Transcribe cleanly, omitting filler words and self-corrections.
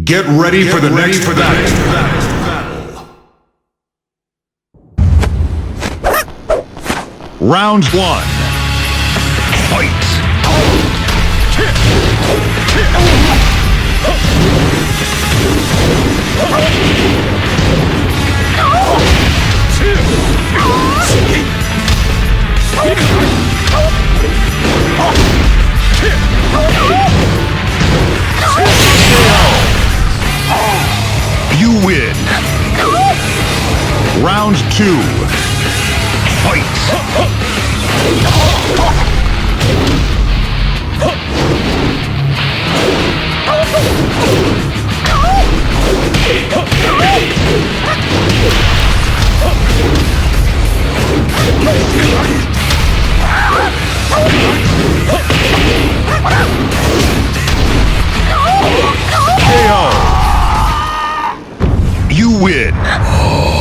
Get ready for the next battle. Round one. Fight! You win. Round two. Fight! KO. You win.